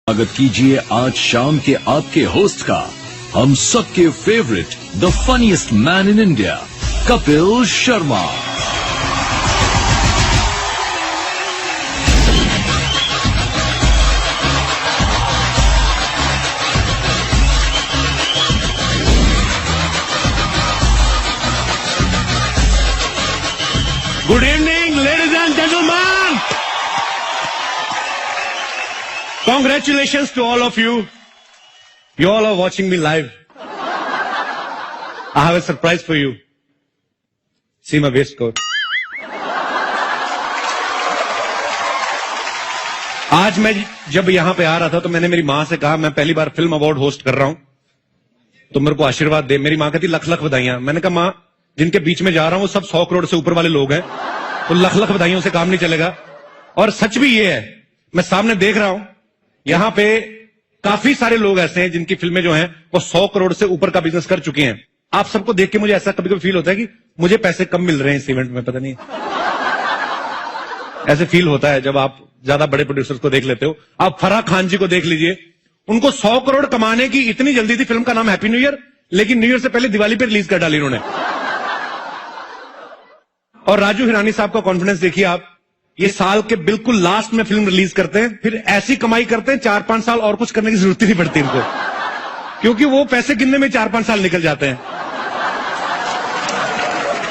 स्वागत कीजिए आज शाम के आपके होस्ट का, हम सबके favourite, the funniest man in India, Kapil Sharma. Good evening, ladies and gentlemen. Congratulations to all of you. You all are watching me live. I have a surprise for you. See my waistcoat. आज मैं जब यहां पे आ रहा था तो मैंने मेरी मां से कहा मैं पहली बार फिल्म अवार्ड होस्ट कर रहा हूं, तो मेरे को आशीर्वाद दे। मेरी मां कहती लख लख बधाइयां। मैंने कहा मां, जिनके बीच में जा रहा हूं वो सब 100 करोड़ से ऊपर वाले लोग हैं, तो लख लख बधाइयों से काम नहीं चलेगा। और सच भी ये है, मैं सामने देख रहा हूं यहां पे काफी सारे लोग ऐसे हैं जिनकी फिल्में जो हैं वो 100 करोड़ से ऊपर का बिजनेस कर चुके हैं। आप सबको देख के मुझे ऐसा कभी कभी फील होता है कि मुझे पैसे कम मिल रहे हैं इस इवेंट में, पता नहीं ऐसे फील होता है जब आप ज्यादा बड़े प्रोड्यूसर्स को देख लेते हो। आप फराह खान जी को देख लीजिए, उनको 100 करोड़ कमाने की इतनी जल्दी थी। फिल्म का नाम हैप्पी न्यू ईयर, लेकिन न्यू ईयर से पहले दिवाली पे रिलीज कर डाली उन्होंने। और राजू हिरानी साहब का कॉन्फिडेंस देखिए आप, ये साल के बिल्कुल लास्ट में फिल्म रिलीज करते हैं, फिर ऐसी कमाई करते हैं 4-5 साल और कुछ करने की जरूरत ही नहीं पड़ती इनको, क्योंकि वो पैसे गिनने में 4-5 साल निकल जाते हैं।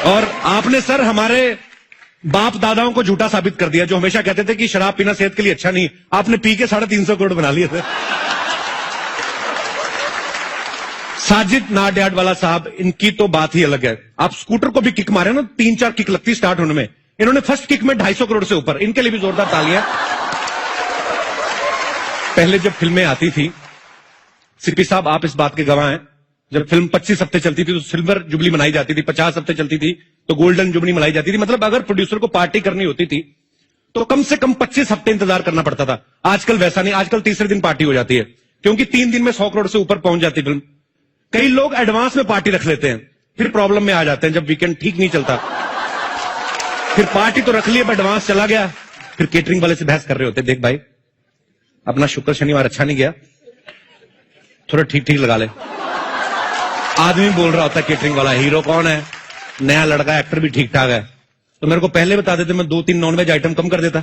और आपने सर हमारे बाप दादाओं को झूठा साबित कर दिया, जो हमेशा कहते थे कि शराब पीना सेहत के लिए अच्छा नहीं। आपने पी के 350 करोड़ बना लिए थे। साजिद नाडियाडवाला साहब, इनकी तो बात ही अलग है। आप स्कूटर को भी किक मारे ना, 3-4 किक लगती स्टार्ट होने में, इन्होंने फर्स्ट किक में 250 करोड़ से ऊपर। इनके लिए भी जोरदार तालियां। पहले जब फिल्में आती थी, सीपी साहब आप इस बात के गवाह हैं, जब फिल्म 25 हफ्ते चलती थी तो सिल्वर जुबली मनाई जाती थी, 50 हफ्ते चलती थी तो गोल्डन जुबली मनाई जाती थी। मतलब अगर प्रोड्यूसर को पार्टी करनी होती थी तो कम से कम 25 हफ्ते इंतजार करना पड़ता था। आजकल वैसा नहीं, आजकल तीसरे दिन पार्टी हो जाती है, क्योंकि 3 दिन में 100 करोड़ से ऊपर पहुंच जाती फिल्म। कई लोग एडवांस में पार्टी रख लेते हैं, फिर प्रॉब्लम में आ जाते हैं जब वीकेंड ठीक नहीं चलता। फिर पार्टी तो रख ली, अब एडवांस चला गया, फिर केटरिंग वाले से बहस कर रहे होते, देख भाई अपना शुक्र शनिवार अच्छा नहीं गया, थोड़ा ठीक ठीक लगा ले। आदमी बोल रहा होता है केटरिंग वाला, हीरो कौन है, नया लड़का एक्टर भी ठीक ठाक है, तो मेरे को पहले बता देते, मैं 2-3 नॉनवेज आइटम कम कर देता।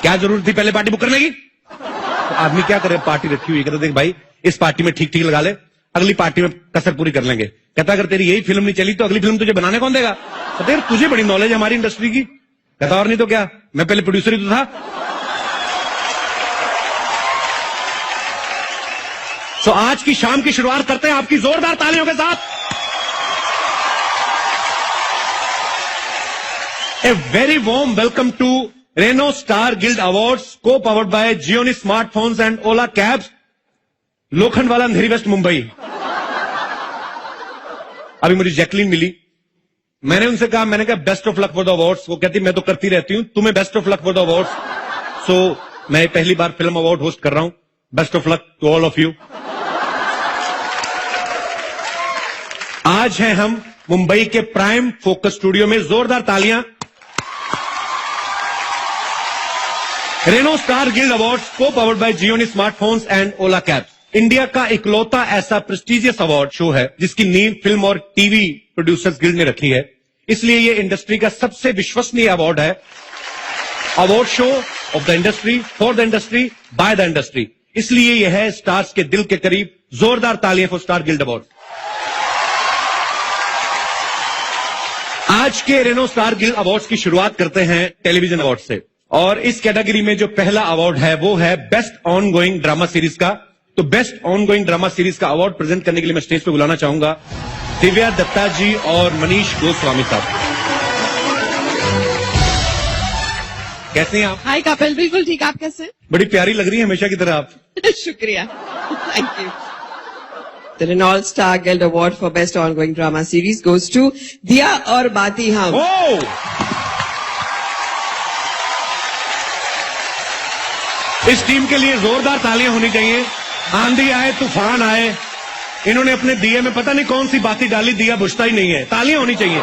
क्या जरूरत थी पहले पार्टी बुक करने की? तो आदमी क्या करे, पार्टी रखी हुई, कहता देख भाई इस पार्टी में ठीक ठीक लगा ले, अगली पार्टी में कसर पूरी कर लेंगे। कहता अगर तेरी यही फिल्म नहीं चली तो अगली फिल्म तुझे बनाने कौन देगा? कहते यार तुझे बड़ी नॉलेज है हमारी इंडस्ट्री की। कहता और नहीं तो क्या, मैं पहले प्रोड्यूसर ही तो था। तो आज की शाम की शुरुआत करते हैं आपकी जोरदार तालियों के साथ। A very warm welcome to Renault star Guild Awards, co powered by Gionee smartphones and Ola cabs, Lokhandwala Andheri west Mumbai. अभी मुझे जैकलीन मिली, मैंने उनसे कहा, मैंने कहा best of luck for the awards. वो कहती मैं तो करती रहती हूं, तुम्हें best of luck for the awards. So मैं पहली बार फिल्म अवार्ड होस्ट कर रहा हूं, best of luck to all of you. आज हैं हम मुंबई के प्राइम फोकस स्टूडियो में, जोरदार तालियां। Reno star Guild Awards, co powered by Gionee smartphones and Ola cabs, India का इकलौता ऐसा प्रेस्टिजियस अवार्ड शो है जिसकी नींव फिल्म और टीवी प्रोड्यूसर्स गिल्ड ने रखी है। इसलिए ये इंडस्ट्री का सबसे विश्वसनीय अवार्ड है। Award show off the industry, for the industry, by the industry, इसलिए यह है स्टार्स के दिल के करीब। जोरदार तालियां फॉर स्टार गिल्ड अवार्ड। आज के रेनो स्टार गिल्ड अवार्ड्स की शुरुआत करते हैं टेलीविजन अवार्ड से, और इस कैटेगरी में जो पहला अवार्ड है वो है best on going drama series का। तो best on going drama series का अवार्ड प्रेजेंट करने के लिए मैं स्टेज पे बुलाना चाहूंगा दिव्या दत्ता जी और मनीष गोस्वामी साहब। कैसे हैं आप? हाय कपिल, बिल्कुल ठीक, आप कैसे? बड़ी प्यारी लग रही है हमेशा की तरह आप। शुक्रिया, thank you. The Renault Star Guild Award for Best Ongoing Drama Series goes to दिया और बाती हम। इस टीम के लिए जोरदार तालियां होनी चाहिए। आंधी आए तूफान आए, इन्होंने अपने दिए में पता नहीं कौन सी बाती डाली, दिया बुझता ही नहीं है। तालियां होनी चाहिए।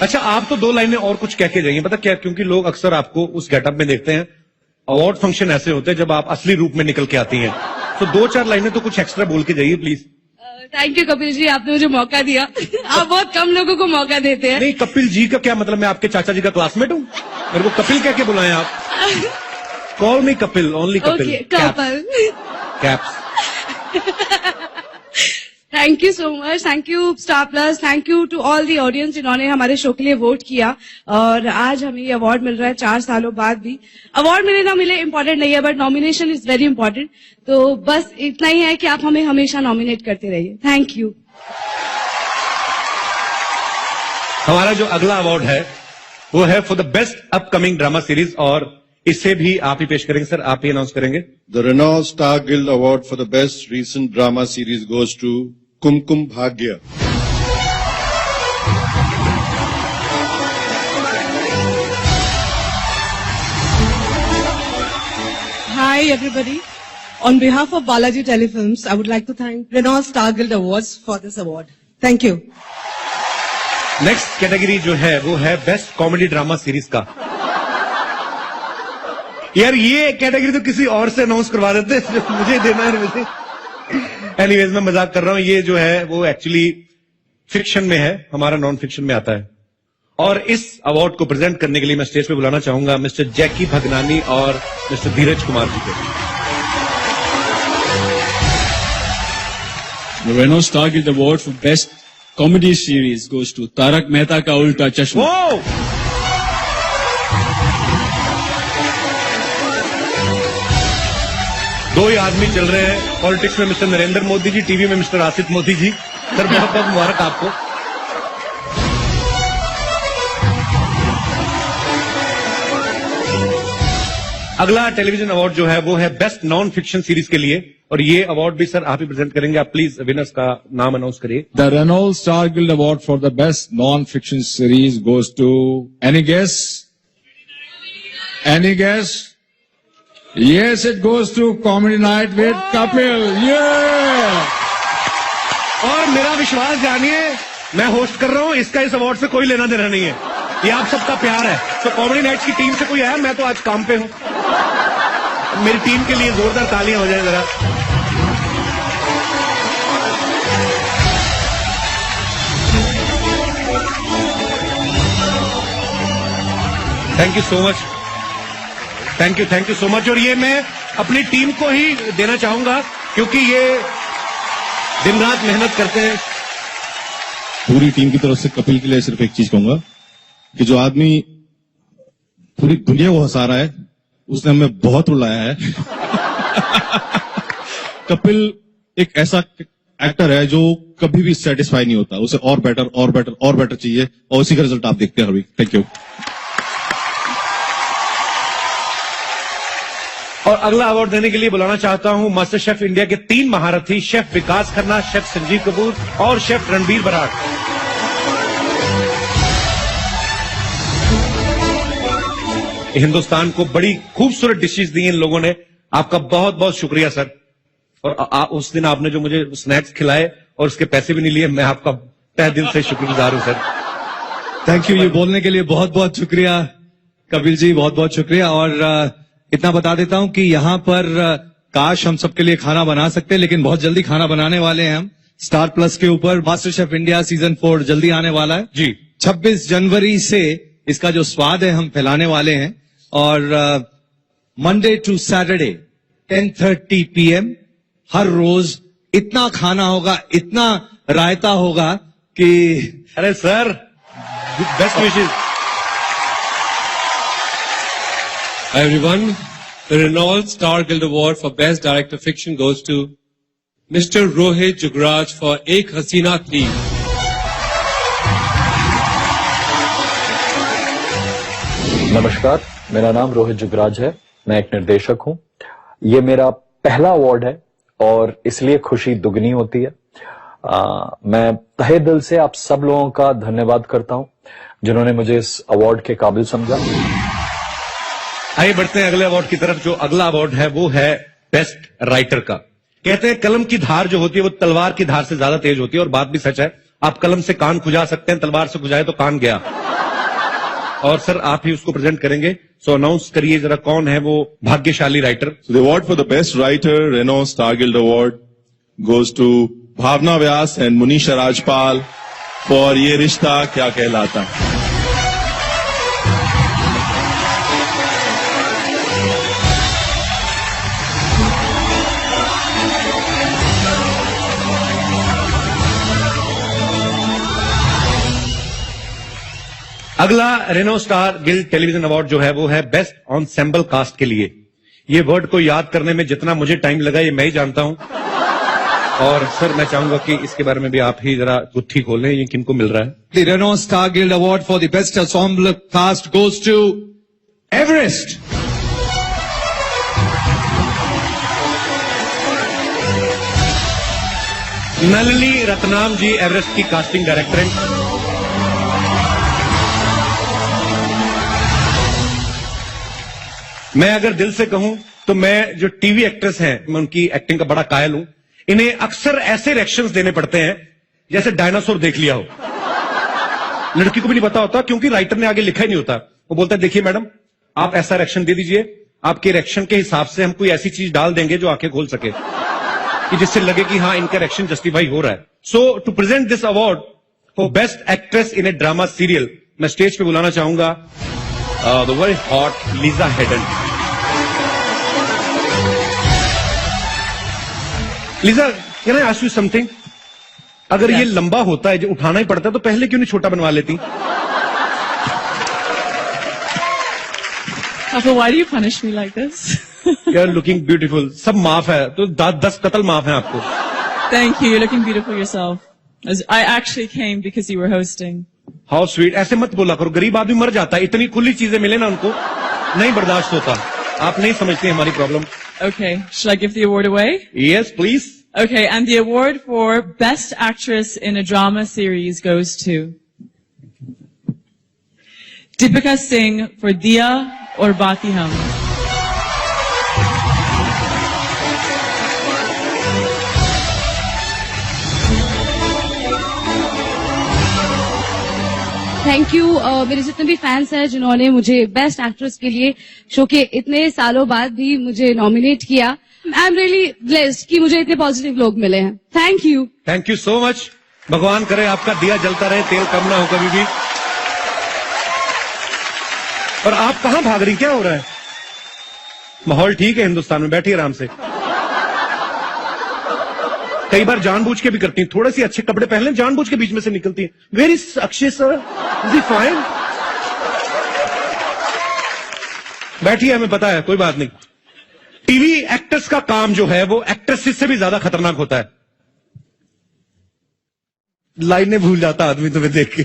अच्छा, आप तो 2 लाइनें और कुछ कह के जाइए, पता क्या, क्योंकि लोग अक्सर आपको उस गेटअप में देखते हैं। अवार्ड फंक्शन ऐसे होते हैं जब आप असली रूप में निकल के आती हैं, तो 2-4 लाइनें तो कुछ एक्स्ट्रा बोल के जाइए please. Thank you Kapil ji, आपने मुझे मौका दिया। आप बहुत कम लोगों को मौका देते हैं। नहीं, कपिल जी का क्या मतलब, मैं आपके चाचा जी का क्लासमेट हूँ? मेरे को कपिल कह के बुलाएं आप। Call me Kapil, only Kapil. Kapil. Caps. Thank you so much, thank you Star Plus, thank you to all the audience जिन्होंने हमारे शो के लिए वोट किया। और आज हमें ये अवार्ड मिल रहा है 4 सालों बाद भी। अवार्ड मिले ना मिले इम्पोर्टेंट नहीं है, but nomination is very important. तो बस इतना ही है कि आप हमें हमेशा नॉमिनेट करते रहिए। Thank you. हमारा जो अगला अवार्ड है वो है for the best upcoming drama series, और इसे भी आप ही पेश करेंगे सर, आप ही अनाउंस करेंगे। The Renault Star Guild Award for the best recent drama series goes to Kumkum Bhagya. Hi everybody. On behalf of Balaji Telefilms, I would like to thank Renault Star Guild Awards for this award. Thank you. Next category जो है वो है best comedy drama series का। यार ये category तो किसी और से अनाउंस करवा देते, मुझे देना है मुझे। एनीवेज, मैं मजाक कर रहा हूं। ये जो है वो एक्चुअली फिक्शन में है, हमारा नॉन फिक्शन में आता है। और इस अवार्ड को प्रेजेंट करने के लिए मैं स्टेज पे बुलाना चाहूंगा मिस्टर जैकी भगनानी और मिस्टर धीरज कुमार जी को। The Renault Star Guild Award for Best Comedy Series goes to Tarak Mehta का उल्टा चश्मा। वो दो ही आदमी चल रहे हैं पॉलिटिक्स में, मिस्टर नरेंद्र मोदी जी, टीवी में मिस्टर आसिफ मोदी जी। सर बहुत बहुत मुबारक आपको। अगला टेलीविजन अवार्ड जो है वो है बेस्ट नॉन फिक्शन सीरीज के लिए, और ये अवार्ड भी सर आप ही प्रेजेंट करेंगे। आप प्लीज विनर्स का नाम अनाउंस करिए। The Renault Star Guild Award for the Best Non-Fiction Series goes to any guess? Any guess? Yes, it goes to Comedy Night with Kapil. Yeah! और मेरा विश्वास जानिए, मैं होस्ट कर रहा हूं, इसका इस अवार्ड से कोई लेना देना नहीं है, ये आप सबका प्यार है। तो कॉमेडी नाइट्स की टीम से कोई आया, मैं तो आज काम पे हूं। मेरी टीम के लिए जोरदार तालियां हो जाए जरा। Thank you so much, thank you so much. और ये मैं अपनी टीम को ही देना चाहूंगा, क्योंकि ये दिन रात मेहनत करते हैं। पूरी टीम की तरफ से कपिल के लिए सिर्फ एक चीज कहूंगा कि जो आदमी पूरी दुनिया को हंसा रहा है, उसने हमें बहुत रुलाया है। कपिल एक ऐसा एक्टर है जो कभी भी सेटिस्फाई नहीं होता, उसे और बेटर और बेटर और बेटर चाहिए, और उसी का रिजल्ट आप देखते हैं हर वीक। Thank you. और अगला अवार्ड देने के लिए बुलाना चाहता हूं मास्टर शेफ इंडिया के 3 महारथी, शेफ विकास खन्ना, शेफ संजीव कपूर और शेफ रणबीर बराड़। हिंदुस्तान को बड़ी खूबसूरत डिशेस दी इन लोगों ने, आपका बहुत बहुत शुक्रिया सर। और उस दिन आपने जो मुझे स्नैक्स खिलाए और उसके पैसे भी नहीं लिए, मैं आपका तहे दिल से शुक्रगुजार हूं सर। थैंक यू, ये बोलने के लिए बहुत बहुत शुक्रिया कपिल जी, बहुत बहुत शुक्रिया। और इतना बता देता हूं कि यहाँ पर काश हम सबके लिए खाना बना सकते, लेकिन बहुत जल्दी खाना बनाने वाले हैं हम। स्टार प्लस के ऊपर मास्टर शेफ इंडिया सीजन 4 जल्दी आने वाला है जी। 26 जनवरी से इसका जो स्वाद है हम फैलाने वाले हैं। और मंडे टू सैटरडे 10:30 PM हर रोज इतना खाना होगा, इतना रायता होगा कि अरे sir, best wishes. Hi everyone, the Renault Star Guild Award for Best Director Fiction goes to Mr. Rohit Jugraj for Ek Hasina Thi. नमस्कार, मेरा नाम रोहित जुगराज है, मैं एक निर्देशक हूं। ये मेरा पहला अवार्ड है और इसलिए खुशी दुगनी होती है। मैं तहे दिल से आप सब लोगों का धन्यवाद करता हूं जिन्होंने मुझे इस अवार्ड के काबिल समझा। आइए बढ़ते हैं अगले अवार्ड की तरफ। जो अगला अवार्ड है वो है बेस्ट राइटर का। कहते हैं कलम की धार जो होती है वो तलवार की धार से ज्यादा तेज होती है, और बात भी सच है। आप कलम से कान खुजा सकते हैं, तलवार से खुजाए तो कान गया। और सर आप ही उसको प्रेजेंट करेंगे, सो अनाउंस करिए जरा कौन है वो भाग्यशाली writer. So the award for the best writer, Renault Star Guild Award, goes to Bhavna Vyas and Munisha Rajpal for ये रिश्ता क्या कहलाता। अगला Renault star guild television award जो है वो है बेस्ट ऑनसेम्बल कास्ट के लिए। ये वर्ड को याद करने में जितना मुझे टाइम लगा ये मैं ही जानता हूं। और सर मैं चाहूंगा कि इसके बारे में भी आप ही जरा गुत्थी खोलें, ये किनको मिल रहा है। The Renault Star Guild Award for the best ensemble cast goes to Everest. Nalini Ratnam ji Everest की कास्टिंग डायरेक्टर हैं। मैं अगर दिल से कहूं तो मैं जो टीवी एक्ट्रेस हैं मैं उनकी एक्टिंग का बड़ा कायल हूं। इन्हें अक्सर ऐसे रिएक्शंस देने पड़ते हैं जैसे डायनासोर देख लिया हो। लड़की को भी नहीं पता होता क्योंकि राइटर ने आगे लिखा ही नहीं होता। वो बोलता है देखिए मैडम आप ऐसा रिएक्शन दे दीजिए, आपके रिएक्शन के हिसाब से हम कोई ऐसी चीज डाल देंगे जो आंखें खोल सके कि जिससे लगे कि हाँ इनका रिएक्शन जस्टिफाई हो रहा है। So to present this award for best actress in a drama serial मैं स्टेज पे बुलाना चाहूंगा the very hot Lisa Hayden. Lisa can I ask you something, अगर ये लंबा होता है जो उठाना ही पड़ता है तो पहले क्यों नहीं छोटा बनवा लेती? Papa, why do you punish me like this? You are looking beautiful. सब माफ है तो 10 कत्ल माफ है आपको। Thank you. You're looking beautiful yourself. I actually came because you were hosting. How sweet. ऐसे मत बोला करो, गरीब आदमी मर जाता है। इतनी खुली चीजें मिले ना उनको नहीं बर्दाश्त होता। आप नहीं समझते हमारी problem. Okay. Shall I give the award away? Yes, please. Okay. And the award for best actress in a drama series goes to Deepika Singh for Diya or Bati Hum. Thank you मेरे जितने भी fans हैं जिन्होंने मुझे best actress के लिए show के इतने सालों बाद भी मुझे नॉमिनेट किया। आई एम रियली ब्लेस्ड कि मुझे इतने पॉजिटिव लोग मिले हैं। Thank you. Thank you so much. भगवान करे आपका दिया जलता रहे, तेल कम ना हो कभी भी। और आप कहां भाग रही, क्या हो रहा है? माहौल ठीक है हिंदुस्तान में, बैठिए आराम से। कई बार जानबूझ के भी करती हैं, थोड़े से अच्छे कपड़े पहन लें, जानबूझ के बीच में से निकलती हैं। Very Akshay sir, is it fine? बैठिए, हमें पता है, कोई बात नहीं। टीवी एक्टर्स का काम जो है वो एक्ट्रेसेस से भी ज्यादा खतरनाक होता है। लाइनें भूल जाता आदमी तुम्हें देख के।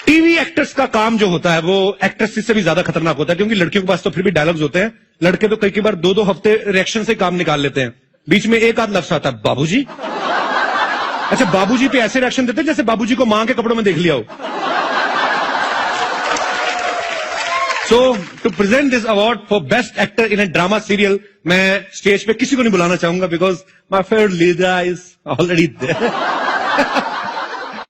टीवी एक्टर्स का काम जो होता है वो एक्ट्रेसेस से भी ज्यादा खतरनाक होता है, क्योंकि लड़कियों के पास तो फिर भी डायलॉग्स होते हैं। लड़के तो कई बार 2-2 हफ्ते रिएक्शन से काम निकाल लेते हैं, बीच में एक आध लफ्ज आता है बाबूजी। अच्छा, बाबूजी पे ऐसे रिएक्शन देते हैं जैसे बाबूजी को मां के कपड़ों में देख लिया हो। So to present this award for best actor in a drama serial मैं स्टेज पे किसी को नहीं बुलाना चाहूंगा, because my favourite leader is already there.